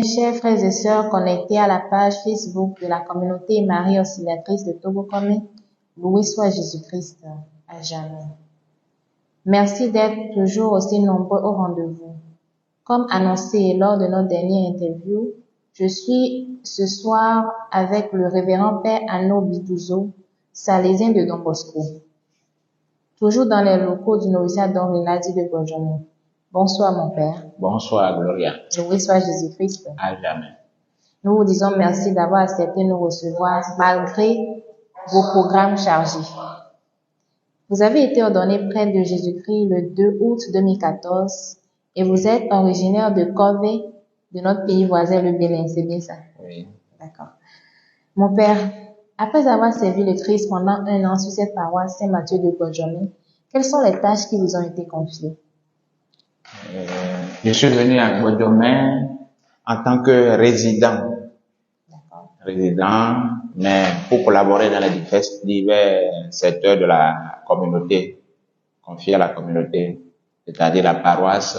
Chers frères et sœurs connectés à la page Facebook de la communauté Marie Auxiliatrice de Togo-Comé, loué soit Jésus-Christ à jamais. Merci d'être toujours aussi nombreux au rendez-vous. Comme annoncé lors de notre dernière interview, je suis ce soir avec le révérend Père Anno Bidouzo, salésien de Don Bosco, toujours dans les locaux du noviciat Don Rinaldi de Bonjour. Bonsoir mon Père. Bonsoir Gloria. Loué soit Jésus-Christ. À jamais. Nous vous disons merci d'avoir accepté nous recevoir malgré vos programmes chargés. Vous avez été ordonné prêtre de Jésus-Christ le 2 août 2014 et vous êtes originaire de Corvée, de notre pays voisin, le Bénin. C'est bien ça? Oui. D'accord. Mon Père, après avoir servi le Christ pendant 1 an sur cette paroisse Saint-Mathieu de Bonjour, quelles sont les tâches qui vous ont été confiées? Je suis venu à Bonjour en tant que résident. D'accord. Résident, mais pour collaborer dans les divers secteurs de la communauté, confiés à la communauté, c'est-à-dire la paroisse,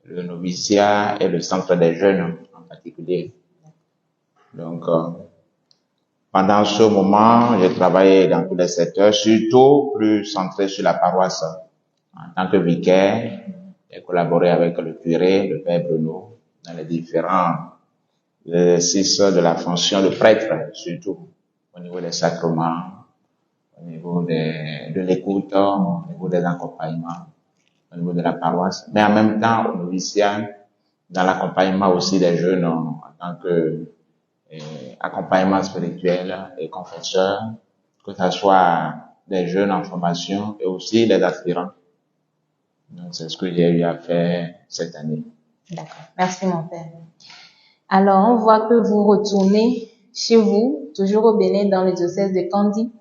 le noviciat et le centre des jeunes en particulier. Donc, pendant ce moment, j'ai travaillé dans tous les secteurs, surtout plus centré sur la paroisse. En tant que vicaire, j'ai collaboré avec le curé, le père Bruno, dans les différents exercices de la fonction de prêtre, surtout au niveau des sacrements, au niveau de l'écoute, au niveau des accompagnements, au niveau de la paroisse, mais en même temps au noviciat, dans l'accompagnement aussi des jeunes en tant que accompagnement spirituel et confesseur, que ce soit des jeunes en formation et aussi les aspirants. Donc c'est ce que j'ai eu à faire cette année. D'accord. Merci mon Père. Alors, on voit que vous retournez chez vous, toujours au Bénin, dans le diocèse de Kandy.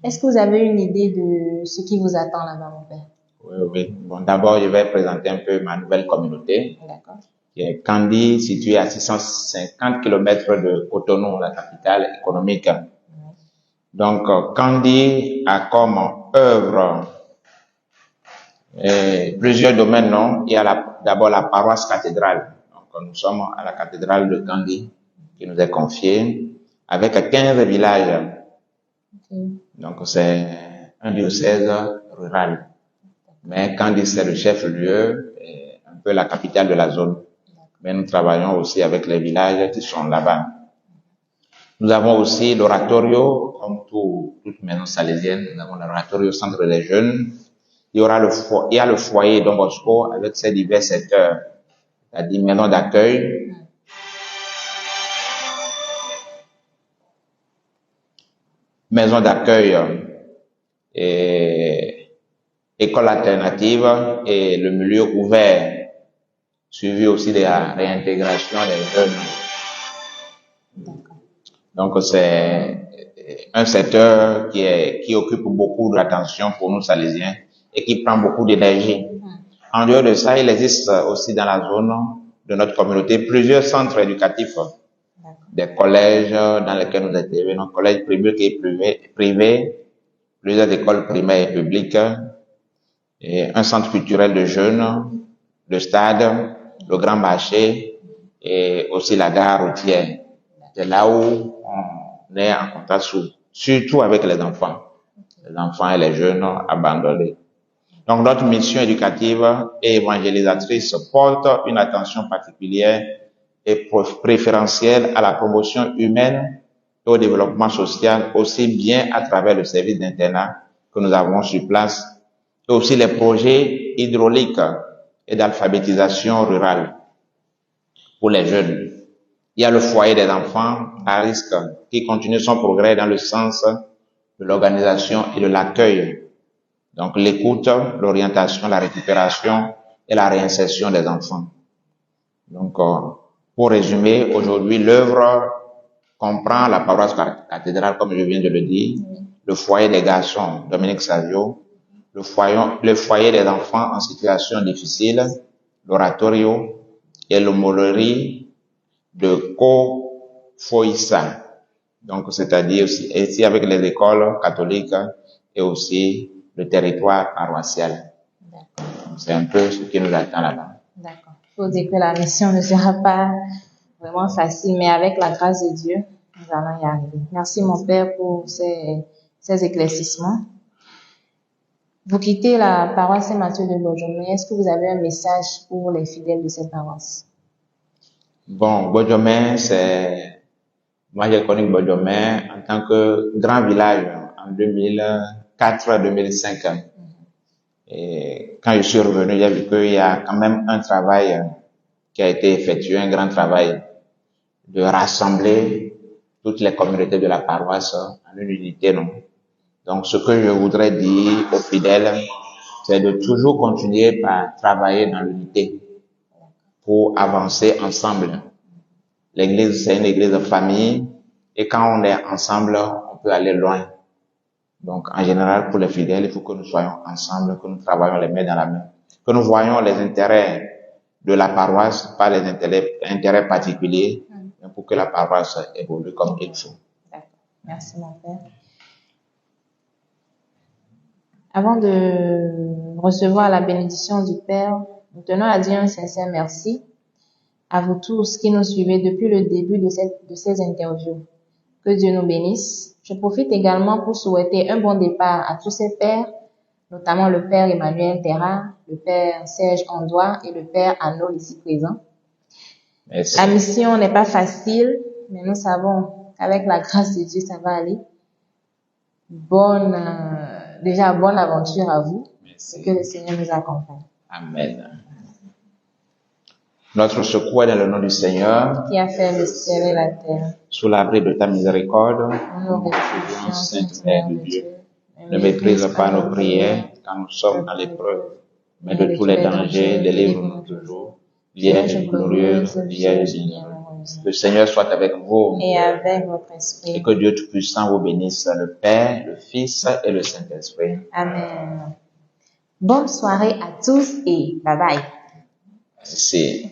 Est-ce que vous avez une idée de ce qui vous attend là-bas, mon Père? Oui. Bon, d'abord, je vais présenter un peu ma nouvelle communauté. D'accord. Qui est Kandy, située à 650 km de Cotonou, la capitale économique. Donc, Kandy a comme œuvre plusieurs domaines, non? Il y a d'abord la paroisse cathédrale. Donc, nous sommes à la cathédrale de Kandy, qui nous est confiée, avec 15 villages. Donc, c'est un diocèse rural. Mais Kandy, c'est le chef-lieu, et un peu la capitale de la zone. Mais nous travaillons aussi avec les villages qui sont là-bas. Nous avons aussi l'oratorio, comme toute maison salésienne, nous avons l'oratorio centre des jeunes. Il y a le foyer Don Bosco avec ses divers secteurs, c'est-à-dire maison d'accueil, et école alternative et le milieu ouvert, suivi aussi de la réintégration des jeunes. Donc c'est un secteur qui occupe beaucoup d'attention pour nous salésiens et qui prend beaucoup d'énergie. En dehors de ça, il existe aussi dans la zone de notre communauté plusieurs centres éducatifs, des collèges dans lesquels nous intervenons, collèges publics et privés, plusieurs écoles primaires et publiques, et un centre culturel de jeunes, le stade, le grand marché et aussi la gare routière. C'est là où on est en contact surtout avec les enfants et les jeunes abandonnés. Donc notre mission éducative et évangélisatrice porte une attention particulière et préférentielle à la promotion humaine et au développement social, aussi bien à travers le service d'internat que nous avons sur place, et aussi les projets hydrauliques et d'alphabétisation rurale pour les jeunes. Il y a le foyer des enfants à risque qui continue son progrès dans le sens de l'organisation et de l'accueil. Donc l'écoute, l'orientation, la récupération et la réinsertion des enfants. Donc pour résumer, aujourd'hui l'œuvre comprend la paroisse cathédrale, comme je viens de le dire, le foyer des garçons, Dominique Savio, le foyer des enfants en situation difficile, l'oratorio et l'aumônerie de Kofoïssa. Donc c'est-à-dire aussi avec les écoles catholiques et aussi le territoire paroissial. C'est un peu ce qui nous attend là-bas. D'accord. Il faut dire que la mission ne sera pas vraiment facile, mais avec la grâce de Dieu, nous allons y arriver. Merci mon Père pour ces éclaircissements. Vous quittez la paroisse Saint-Mathieu de Bojomé. Est-ce que vous avez un message pour les fidèles de cette paroisse? Bon, Bojomé, moi j'ai connu Bojomé en tant que grand village en 2004-2005. Et quand je suis revenu, j'ai vu qu'il y a quand même un travail qui a été effectué, un grand travail de rassembler toutes les communautés de la paroisse en une unité, non? Donc, ce que je voudrais dire aux fidèles, c'est de toujours continuer par travailler dans l'unité pour avancer ensemble. L'église, c'est une église de famille, et quand on est ensemble, on peut aller loin. Donc, en général, pour les fidèles, il faut que nous soyons ensemble, que nous travaillions les mains dans la main, que nous voyons les intérêts de la paroisse, pas les intérêts particuliers, mais pour que la paroisse évolue comme il faut. D'accord. Merci, mon Père. Avant de recevoir la bénédiction du Père, nous tenons à dire un sincère merci à vous tous qui nous suivez depuis le début de ces interviews. Que Dieu nous bénisse. Je profite également pour souhaiter un bon départ à tous ces pères, notamment le Père Emmanuel Terra, le Père Serge Andois et le Père Arnaud ici présent. Merci. La mission n'est pas facile, mais nous savons qu'avec la grâce de Dieu, ça va aller. Bonne aventure à vous. Merci. Et que le Seigneur nous accompagne. Amen. Notre secours est dans le nom du Seigneur, Qui a fait le ciel et la terre. sous l'abri de ta miséricorde, Nous nous réfugions, Sainte Mère de Dieu. Ne méprise pas nos prières quand nous sommes dans l'épreuve, mais de tous les dangers, délivre-nous toujours. Vierge glorieuse, Vierge bienheureuse. Le Seigneur soit avec vous Et avec votre esprit. et que Dieu Tout-Puissant vous bénisse, le Père, le Fils et le Saint-Esprit. Amen. Bonne soirée à tous et bye bye. Merci.